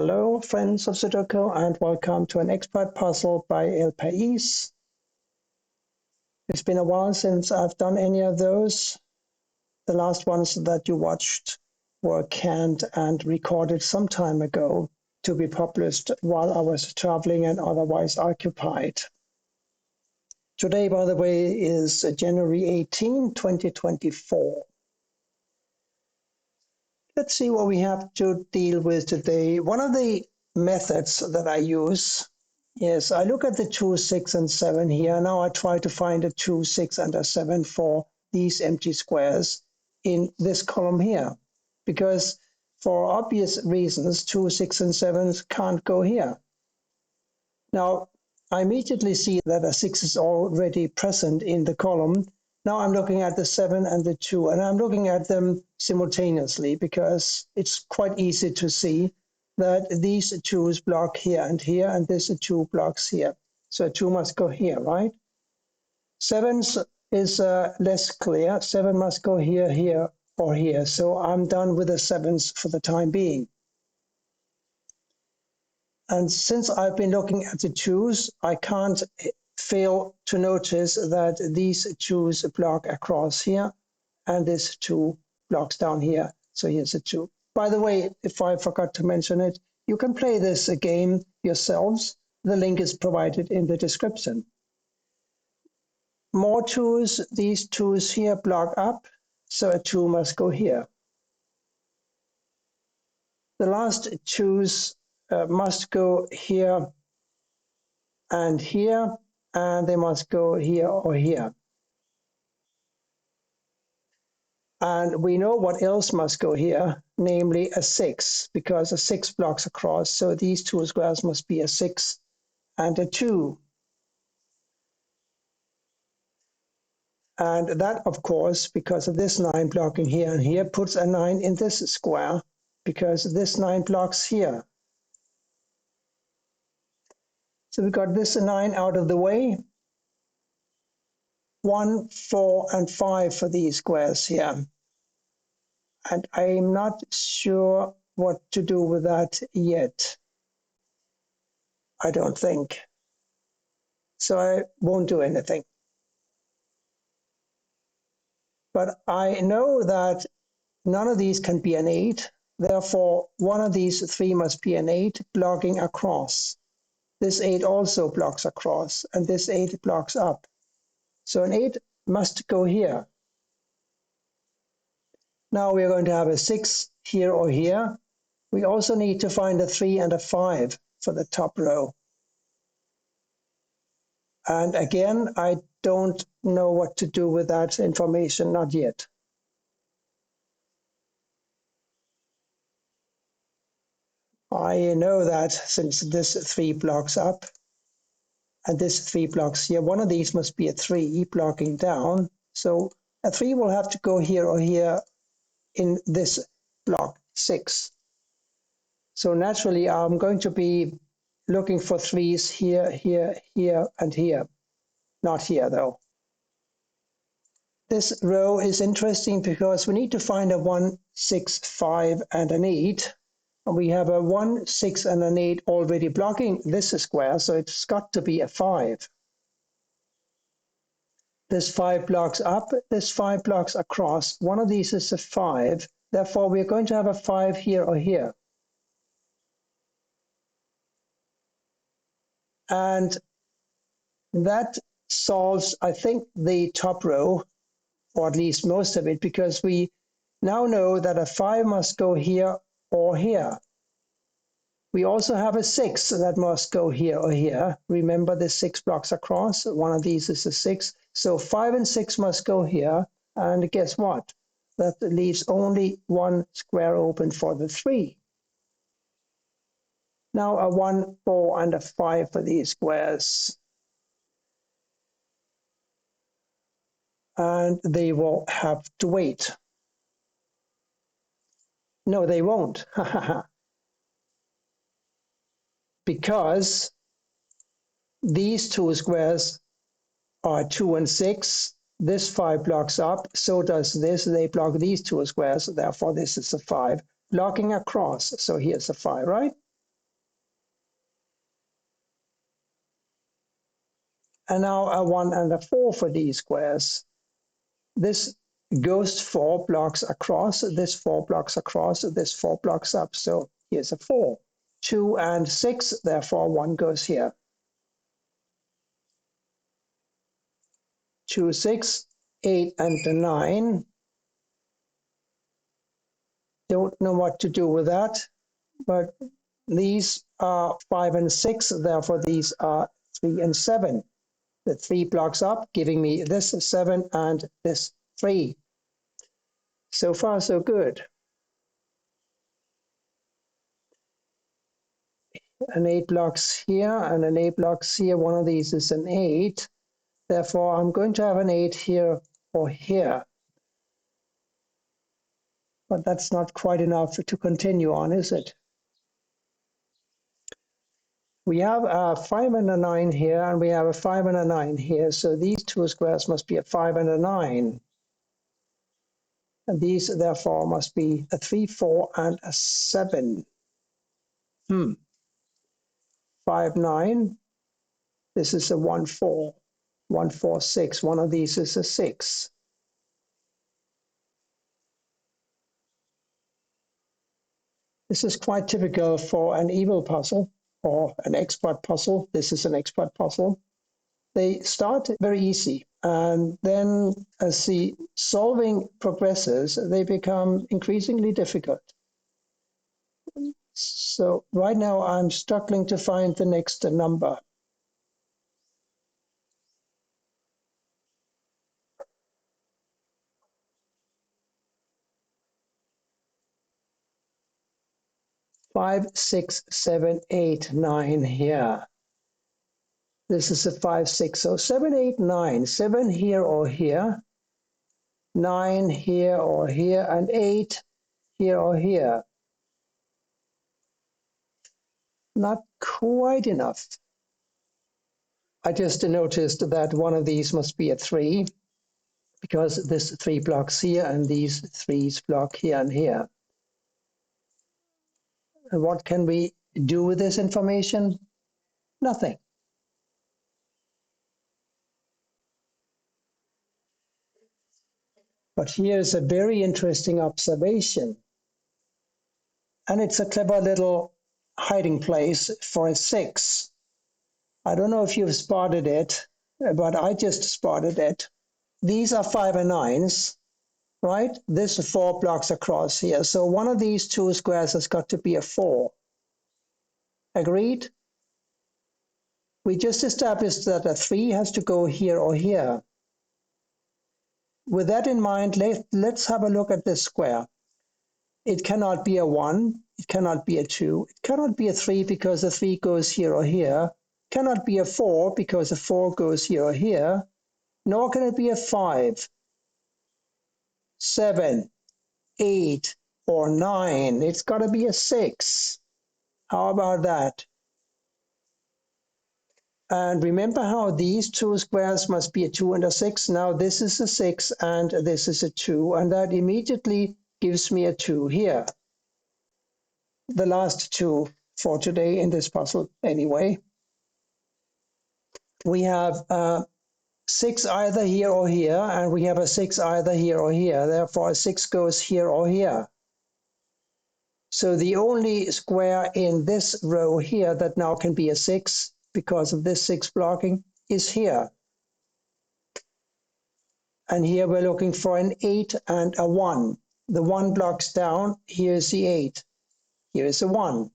Hello, friends of Sudoku, and welcome to an expert puzzle by País. It's been a while since I've done any of those. The last ones that you watched were canned and recorded some time ago to be published while I was traveling and otherwise occupied. Today, by the way, is January 18, 2024. Let's see what we have to deal with today. One of the methods that I use is I look at the 2, 6, and 7 here. Now I try to find a 2, 6, and a 7 for these empty squares in this column here. Because for obvious reasons, 2, 6, and 7 can't go here. Now, I immediately see that a 6 is already present in the column. Now I'm looking at the 7 and the 2, and I'm looking at them simultaneously because it's quite easy to see that these 2's block here, and this 2 blocks here. So 2 must go here, right? 7 is less clear. 7 must go here, here, or here. So I'm done with the 7s for the time being. And since I've been looking at the 2's, I can't fail to notice that these 2's block across here, and this 2 blocks down here. So here's a 2. By the way, if I forgot to mention it, you can play this game yourselves. The link is provided in the description. More 2's, these 2's here block up, so a 2 must go here. The last 2's must go here and here, and they must go here or here. And we know what else must go here, namely a 6, because a 6 blocks across. So these 2 squares must be a 6 and a 2. And that, of course, because of this 9 blocking here and here, puts a 9 in this square, because this 9 blocks here. So we got this 9 out of the way. 1, 4, and 5 for these squares here. And I'm not sure what to do with that yet. I don't think. So I won't do anything. But I know that none of these can be an 8. Therefore, one of these 3 must be an 8 blocking across. This 8 also blocks across, and this 8 blocks up. So an 8 must go here. Now we're going to have a 6 here or here. We also need to find a 3 and a 5 for the top row. And again, I don't know what to do with that information, not yet. I know that since this 3 blocks up and this 3 blocks here, one of these must be a 3 blocking down. So a 3 will have to go here or here in this block 6. So naturally, I'm going to be looking for 3's here, here, here, and here. Not here, though. This row is interesting because we need to find a 1, 6, 5, and an 8. And we have a 1, 6, and an 8 already blocking this square, so it's got to be a 5. This 5 blocks up, this 5 blocks across. One of these is a 5. Therefore, we're going to have a 5 here or here. And that solves, I think, the top row, or at least most of it, because we now know that a 5 must go here or here. We also have a 6 that must go here or here. Remember the 6 blocks across. One of these is a 6. So 5 and 6 must go here. And guess what? That leaves only one square open for the 3. Now a 1, 4, and a 5 for these squares. And they will have to wait. No, they won't. Because these 2 squares are 2 and 6. This 5 blocks up, so does this. They block these 2 squares, therefore this is a 5. Blocking across, so here's a 5, right? and now a 1 and a 4 for these squares. This goes 4 blocks across, this 4 blocks across, this 4 blocks up. So here's a 4. 2 and 6, therefore 1 goes here. 2, 6, 8 and 9. Don't know what to do with that, but these are 5 and 6, therefore these are 3 and 7. The 3 blocks up, giving me this 7 and this 3. So far, so good. An 8 blocks here and an 8 blocks here. One of these is an 8. Therefore, I'm going to have an 8 here or here. But that's not quite enough to continue on, is it? We have a 5 and a 9 here, and we have a 5 and a 9 here. So these two squares must be a 5 and a 9. And these, therefore, must be a 3, 4, and a 7. 5, 9. This is a 1, 4. 1, 4, 6. One of these is a 6. This is quite typical for an evil puzzle or an expert puzzle. This is an expert puzzle. They start very easy, and then as the solving progresses, they become increasingly difficult. So right now I'm struggling to find the next number. Five, 6, 7, 8, 9 here. This is a 5, 6, so 7, 8, 9. 7 here or here. 9 here or here, and 8 here or here. Not quite enough. I just noticed that one of these must be a 3, because this 3 blocks here and these 3s block here and here. And what can we do with this information? Nothing. But here's a very interesting observation. And it's a clever little hiding place for a 6. I don't know if you've spotted it, but I just spotted it. These are 5 and 9s, right? This is 4 blocks across here. So one of these two squares has got to be a 4. Agreed? We just established that a 3 has to go here or here. With that in mind, let's have a look at this square. It cannot be a 1, it cannot be a 2, it cannot be a 3 because the 3 goes here or here, it cannot be a 4 because the 4 goes here or here, nor can it be a 5, 7, 8, or 9. It's got to be a 6. How about that? And remember how these two squares must be a 2 and a 6. Now this is a 6 and this is a 2, and that immediately gives me a 2 here. The last two for today in this puzzle anyway. We have 6 either here or here, and we have a 6 either here or here. Therefore, a 6 goes here or here. So the only square in this row here that now can be a 6 because of this 6 blocking is here. And here we're looking for an 8 and a 1. The 1 blocks down, here's the 8. Here's a 1.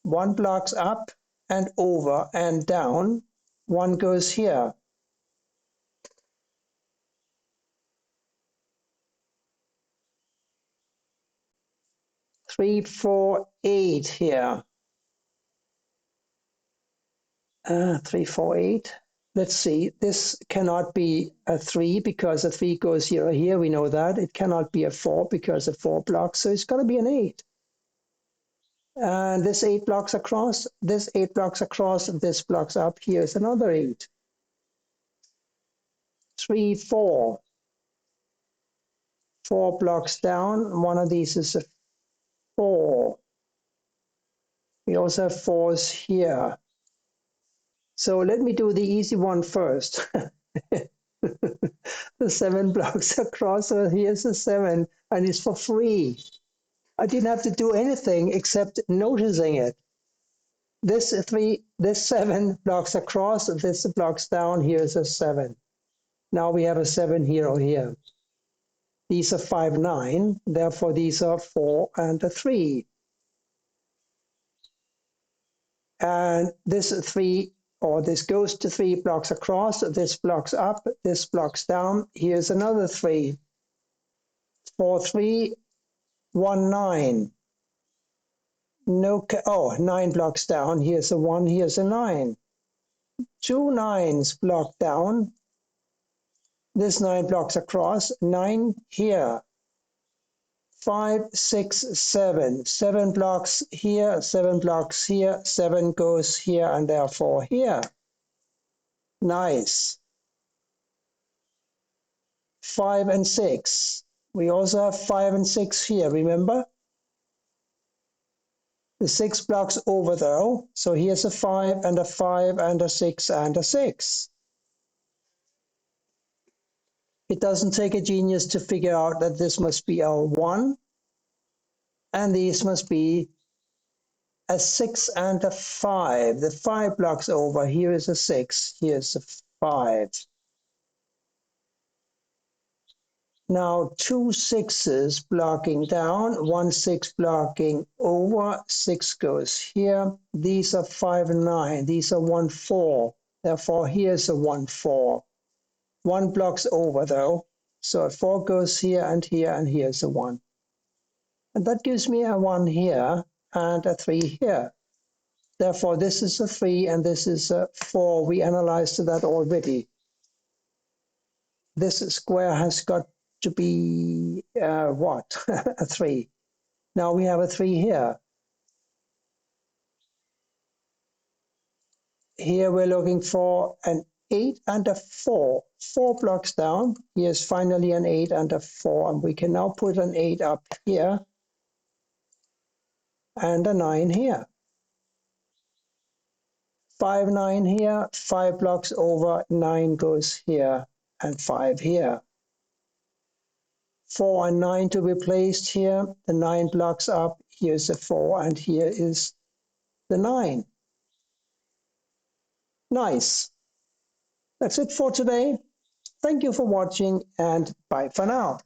1 blocks up and over and down. 1 goes here. Three, 4, 8 here. 3, 4, 8. Let's see. This cannot be a 3 because a 3 goes here or here. We know that. It cannot be a 4 because a 4 blocks. So it's got to be an 8. And this 8 blocks across. This 8 blocks across. This blocks up. Here's another 8. 3, 4. 4 blocks down. One of these is a 4. We also have 4s here. So let me do the easy one first. The 7 blocks across, so here's the 7, and it's for free. I didn't have to do anything except noticing it. This 7 blocks across, this blocks down, here's a 7. Now we have a 7 here or here. These are 5, 9, therefore these are 4 and a 3. And this 3, or this goes to 3 blocks across, this blocks up, this blocks down, here's another 3. 4, 3, 1, 9. No, 9 blocks down, here's a 1, here's a 9. 2 9s block down, this 9 blocks across, 9 here. 5, 6, 7. 7 blocks here, 7 blocks here, 7 goes here, and therefore here. Nice. 5 and 6. We also have 5 and 6 here, remember? The 6 blocks over though, so here's a 5 and a 5 and a 6 and a 6. It doesn't take a genius to figure out that this must be a 1, and these must be a 6 and a 5. The 5 blocks over, here is a 6, here's a 5. Now 2 6s blocking down, 1 6 blocking over, 6 goes here. These are 5 and 9, these are 1 4. Therefore here's a 1 4. 1 blocks over though, so a 4 goes here, and here's a 1. And that gives me a 1 here and a 3 here. Therefore this is a 3 and this is a 4. We analyzed that already. This square has got to be what? A 3. Now we have a 3 here. Here we're looking for an 8 and a 4. 4 blocks down. Here's finally an 8 and a 4. And we can now put an 8 up here and a 9 here. 5, 9 here. 5 blocks over. 9 goes here and 5 here. 4 and 9 to be placed here. The 9 blocks up. Here's a 4 and here is the 9. Nice. That's it for today. Thank you for watching and bye for now.